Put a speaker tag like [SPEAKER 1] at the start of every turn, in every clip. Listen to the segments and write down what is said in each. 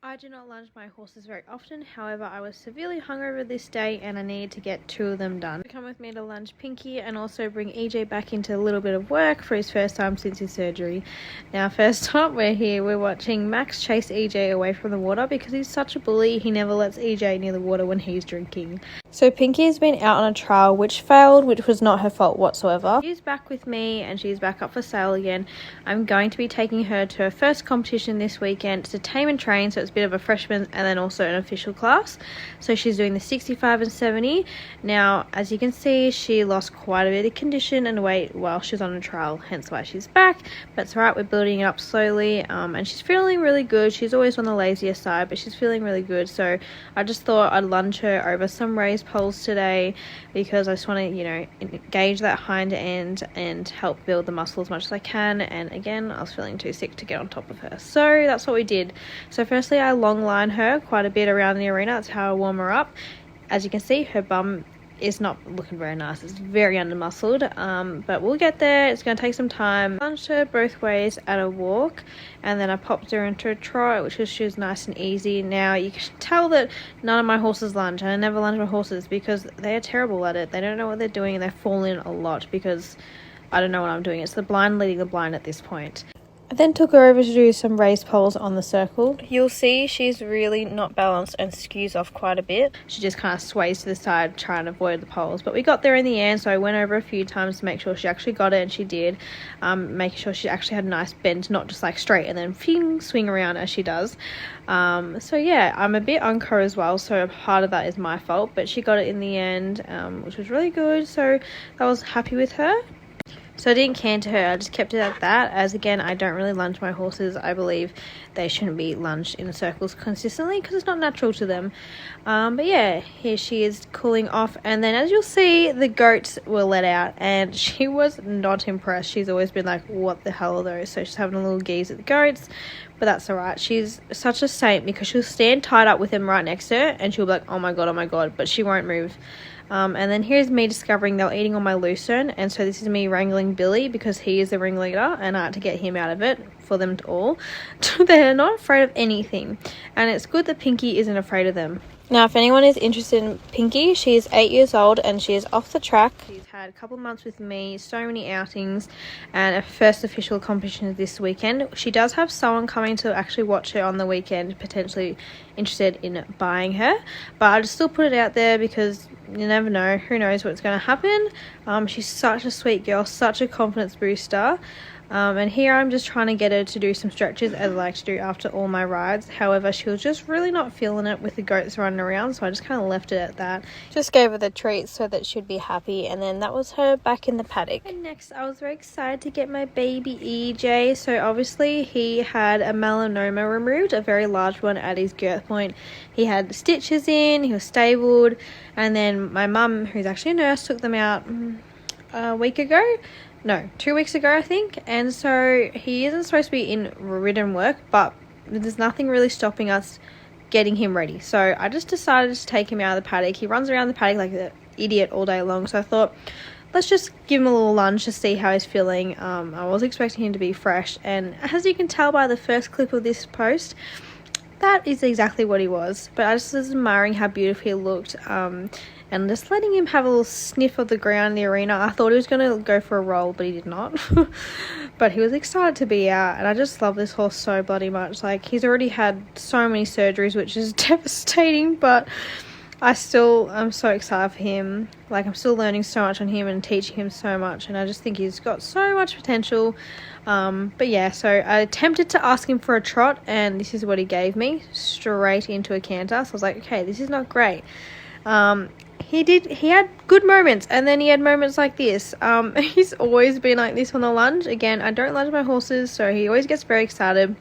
[SPEAKER 1] I do not lunge my horses very often, however I was severely hungover this day and I needed to get 2 of them done. Come with me to lunge Pinky and also bring EJ back into a little bit of work for his first time since his surgery. Now first up, we're watching Max chase EJ away from the water because he's such a bully. He never lets EJ near the water when he's drinking. So Pinky has been out on a trial which failed, which was not her fault whatsoever. She's back with me and she's back up for sale again. I'm going to be taking her to her first competition this weekend. It's a tame and train, so it's a bit of a freshman and then also an official class. So she's doing the 65 and 70. Now as you can see, she lost quite a bit of condition and weight while she's on a trial, hence why she's back. But it's alright, we're building it up slowly, and she's feeling really good. She's always on the lazier side, but she's feeling really good. So I just thought I'd lunge her over some raised poles today because I just want to, you know, engage that hind end and help build the muscle as much as I can. And again, I was feeling too sick to get on top of her, so that's what we did. So firstly I long line her quite a bit around the arena. That's how I warm her up. As you can see, her bum is not looking very nice. It's very under muscled, but we'll get there. It's going to take some time. Lunged her both ways at a walk and then I popped her into a trot, which was nice and easy. Now you can tell that none of my horses lunge, and I never lunge my horses because they are terrible at it. They don't know what they're doing and they fall in a lot because I don't know what I'm doing. It's the blind leading the blind at this point. I then took her over to do some raised poles on the circle. You'll see she's really not balanced and skews off quite a bit. She just kind of sways to the side trying to avoid the poles. But we got there in the end, so I went over a few times to make sure she actually got it, and she did. Making sure she actually had a nice bend, not just like straight and then swing around as she does. So yeah, I'm a bit unco as well, so part of that is my fault. But she got it in the end, which was really good. So I was happy with her. So I didn't canter her, I just kept it at that, as again, I don't really lunge my horses. I believe they shouldn't be lunged in circles consistently because it's not natural to them. But yeah, here she is cooling off, and then as you'll see, the goats were let out and she was not impressed. She's always been like, what the hell are those? So she's having a little gaze at the goats, but that's alright. She's such a saint because she'll stand tied up with them right next to her and she'll be like, oh my god, but she won't move. And then here's me discovering they were eating on my lucerne, and so this is me wrangling Billy because he is the ringleader and I had to get him out of it for them all. They're not afraid of anything, and it's good that Pinky isn't afraid of them. Now if anyone is interested in Pinky, she is 8 years old and she is off the track. She's had a couple of months with me, so many outings, and her first official competition is this weekend. She does have someone coming to actually watch her on the weekend, potentially interested in buying her, but I just still put it out there because you never know, who knows what's going to happen. She's such a sweet girl, such a confidence booster. And here I'm just trying to get her to do some stretches as I like to do after all my rides. However, she was just really not feeling it with the goats running around, so I just kind of left it at that. Just gave her the treats so that she'd be happy, and then that was her back in the paddock. And next I was very excited to get my baby EJ. So obviously he had a melanoma removed, a very large one at his girth point. He had stitches in, he was stabled, and then my mum, who's actually a nurse, took them out a week ago. No, 2 weeks ago I think. And so he isn't supposed to be in ridden work, but there's nothing really stopping us getting him ready. So I just decided to take him out of the paddock. He runs around the paddock like an idiot all day long, so I thought let's just give him a little lunge to see how he's feeling. I was expecting him to be fresh, and as you can tell by the first clip of this post, that is exactly what he was. But I just was admiring how beautiful he looked, and just letting him have a little sniff of the ground in the arena. I thought he was going to go for a roll, but he did not. But he was excited to be out, and I just love this horse so bloody much. Like, he's already had so many surgeries, which is devastating, but I'm so excited for him. Like, I'm still learning so much on him and teaching him so much, and I just think he's got so much potential. But yeah, so I attempted to ask him for a trot, and this is what he gave me, straight into a canter. So I was like, okay, this is not great. He had good moments, and then he had moments like this. He's always been like this on the lunge. Again, I don't lunge my horses, so he always gets very excited.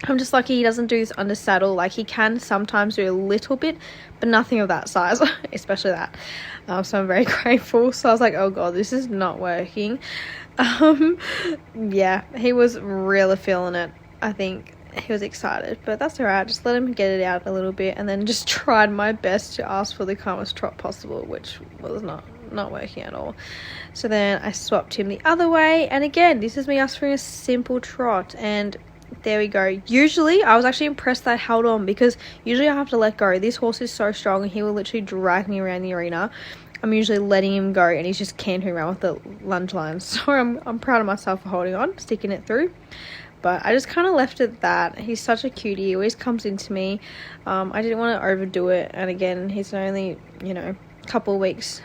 [SPEAKER 1] I'm just lucky he doesn't do this under saddle. Like, he can sometimes do a little bit, but nothing of that size, especially that. So I'm very grateful. So I was like, oh god, this is not working. Yeah, he was really feeling it. I think he was excited, but that's alright. Just let him get it out a little bit, and then just tried my best to ask for the calmest trot possible, which was not working at all. So then I swapped him the other way, and again, this is me asking for a simple trot, and there we go. Usually I was actually impressed that I held on, because usually I have to let go. This horse is so strong and he will literally drag me around the arena. I'm usually letting him go and he's just cantering around with the lunge lines. So I'm proud of myself for holding on, sticking it through. But I just kind of left it at that. He's such a cutie. He always comes into me. I didn't want to overdo it. And again, he's only, you know, a couple of weeks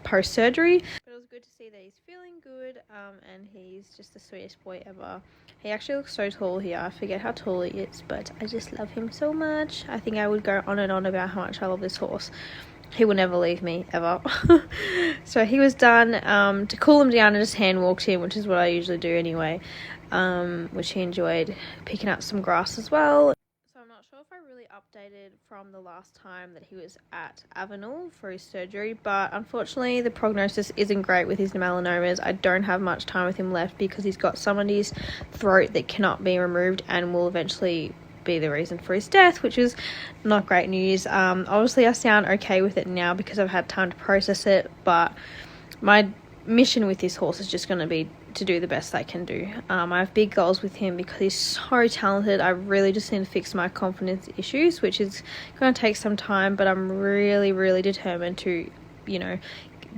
[SPEAKER 1] post surgery. But it was good to see that he's feeling good, and he's just the sweetest boy ever. He actually looks so tall here. I forget how tall he is, but I just love him so much. I think I would go on and on about how much I love this horse. He will never leave me, ever. So he was done. To cool him down, I just hand walked him, which is what I usually do anyway, which he enjoyed, picking up some grass as well. So I'm not sure if I really updated from the last time that he was at Avenel for his surgery, but unfortunately the prognosis isn't great with his melanomas. I don't have much time with him left because he's got some in his throat that cannot be removed and will eventually be the reason for his death, which is not great news. Obviously I sound okay with it now because I've had time to process it, but my mission with this horse is just going to be to do the best I can do. I have big goals with him because he's so talented. I really just need to fix my confidence issues, which is going to take some time, but I'm really determined to, you know,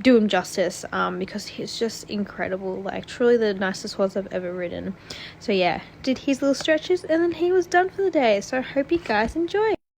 [SPEAKER 1] do him justice, because he's just incredible, like truly the nicest horse I've ever ridden. So yeah, did his little stretches and then he was done for the day. So I hope you guys enjoy.